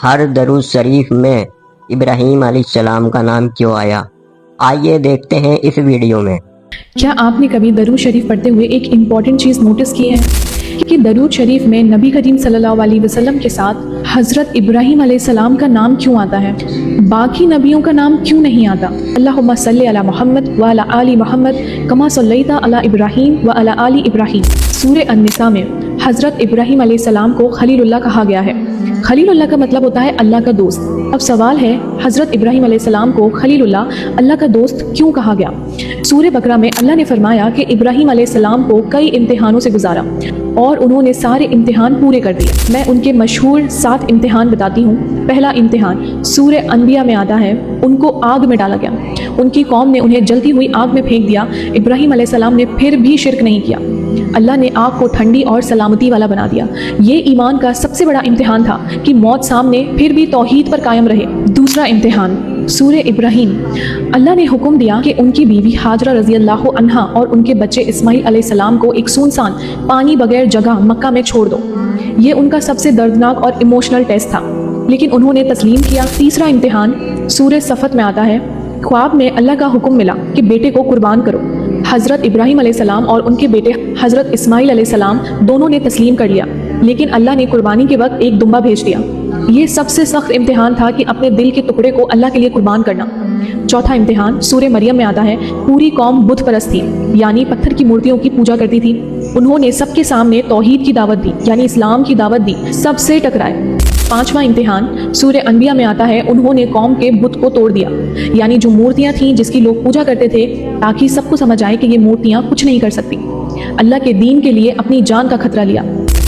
ہر درود شریف میں ابراہیم علیہ السلام کا نام کیوں آیا؟ آئیے دیکھتے ہیں اس ویڈیو میں۔ کیا آپ نے کبھی درود شریف پڑھتے ہوئے ایک امپورٹنٹ چیز نوٹس کی ہے کہ درود شریف میں نبی کریم صلی اللہ علیہ وسلم کے ساتھ حضرت ابراہیم علیہ السلام کا نام کیوں آتا ہے؟ باقی نبیوں کا نام کیوں نہیں آتا؟ اللہم صلی علی محمد وعلی آل محمد کما صلیت علی ابراہیم وعلی آل ابراہیم۔ سورہ النساء میں حضرت ابراہیم علیہ السلام کو خلیل اللہ کہا گیا ہے۔ خلیل اللہ کا مطلب ہوتا ہے اللہ کا دوست۔ اب سوال ہے، حضرت ابراہیم علیہ السلام کو خلیل اللہ کا دوست کیوں کہا گیا؟ سورہ بقرہ میں اللہ نے فرمایا کہ ابراہیم علیہ السلام کو کئی امتحانوں سے گزارا اور انہوں نے سارے امتحان پورے کر دیے۔ میں ان کے مشہور 7 امتحان بتاتی ہوں۔ پہلا امتحان سورہ انبیاء میں آتا ہے، ان کو آگ میں ڈالا گیا، ان کی قوم نے انہیں جلتی ہوئی آگ میں پھینک دیا۔ ابراہیم علیہ السلام نے پھر بھی شرک نہیں کیا، اللہ نے آگ کو ٹھنڈی اور سلامتی والا بنا دیا۔ یہ ایمان کا سب سے بڑا امتحان تھا کہ موت سامنے پھر بھی توحید پر قائم رہے۔ دوسرا امتحان سورہ ابراہیم، اللہ نے حکم دیا کہ ان کی بیوی ہاجرہ رضی اللہ عنہا اور ان کے بچے اسماعیل علیہ السلام کو ایک سنسان پانی بغیر جگہ مکہ میں چھوڑ دو۔ یہ ان کا سب سے دردناک اور ایموشنل ٹیسٹ تھا، لیکن انہوں نے تسلیم کیا۔ تیسرا امتحان سورہ صفت میں آتا ہے، خواب میں اللہ کا حکم ملا کہ بیٹے کو قربان کرو۔ حضرت ابراہیم علیہ السلام اور ان کے بیٹے حضرت اسماعیل علیہ السلام دونوں نے تسلیم کر لیا، لیکن اللہ نے قربانی کے وقت ایک دمبا بھیج دیا۔ یہ سب سے سخت امتحان تھا کہ اپنے دل کے ٹکڑے کو اللہ کے لیے قربان کرنا۔ چوتھا امتحان سورہ مریم میں آتا ہے، پوری قوم بت پرست تھی، یعنی پتھر کی مورتیوں کی پوجا کرتی تھی۔ انہوں نے سب کے سامنے توحید کی دعوت دی، یعنی اسلام کی دعوت دی، سب سے ٹکرائے۔ پانچواں امتحان سورہ انبیاء میں آتا ہے، انہوں نے قوم کے بت کو توڑ دیا، یعنی جو مورتیاں تھیں جس کی لوگ پوجا کرتے تھے، تاکہ سب کو سمجھ آئے کہ یہ مورتیاں کچھ نہیں کر سکتی۔ اللہ کے دین کے لیے اپنی جان کا خطرہ لیا۔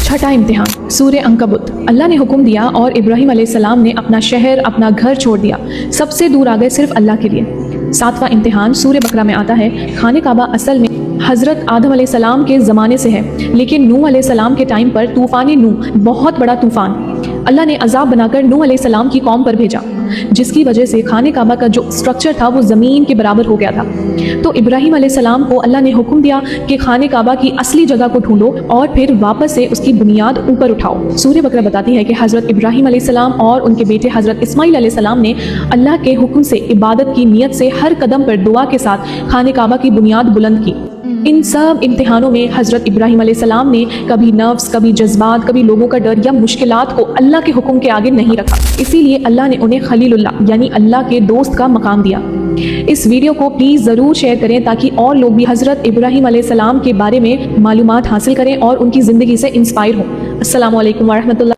چھٹا امتحان سورہ عنکبوت، اللہ نے حکم دیا اور ابراہیم علیہ السلام نے اپنا شہر اپنا گھر چھوڑ دیا، سب سے دور آ گئے صرف اللہ کے لیے۔ ساتواں امتحان سورہ بقرہ میں آتا ہے، خانہ کعبہ اصل میں حضرت آدم علیہ السلام کے زمانے سے ہے، لیکن نوح علیہ السلام کے ٹائم پر طوفان نوح، بہت بڑا طوفان، اللہ نے عذاب بنا کر نوح علیہ السلام کی قوم پر بھیجا، جس کی وجہ سے خانہ کعبہ کا جو اسٹرکچر تھا وہ زمین کے برابر ہو گیا تھا۔ تو ابراہیم علیہ السلام کو اللہ نے حکم دیا کہ خانہ کعبہ کی اصلی جگہ کو ڈھونڈو اور پھر واپس سے اس کی بنیاد اوپر اٹھاؤ۔ سورہ بقرہ بتاتی ہے کہ حضرت ابراہیم علیہ السلام اور ان کے بیٹے حضرت اسماعیل علیہ السلام نے اللہ کے حکم سے عبادت کی نیت سے ہر قدم پر دعا کے ساتھ خانہ کعبہ کی بنیاد بلند کی۔ ان سب امتحانوں میں حضرت ابراہیم علیہ السلام نے کبھی نفس، کبھی جذبات، کبھی لوگوں کا ڈر یا مشکلات کو اللہ کے حکم کے آگے نہیں رکھا، اسی لیے اللہ نے انہیں خلیل اللہ یعنی اللہ کے دوست کا مقام دیا۔ اس ویڈیو کو پلیز ضرور شیئر کریں تاکہ اور لوگ بھی حضرت ابراہیم علیہ السلام کے بارے میں معلومات حاصل کریں اور ان کی زندگی سے انسپائر ہوں۔ السلام علیکم ورحمۃ اللہ۔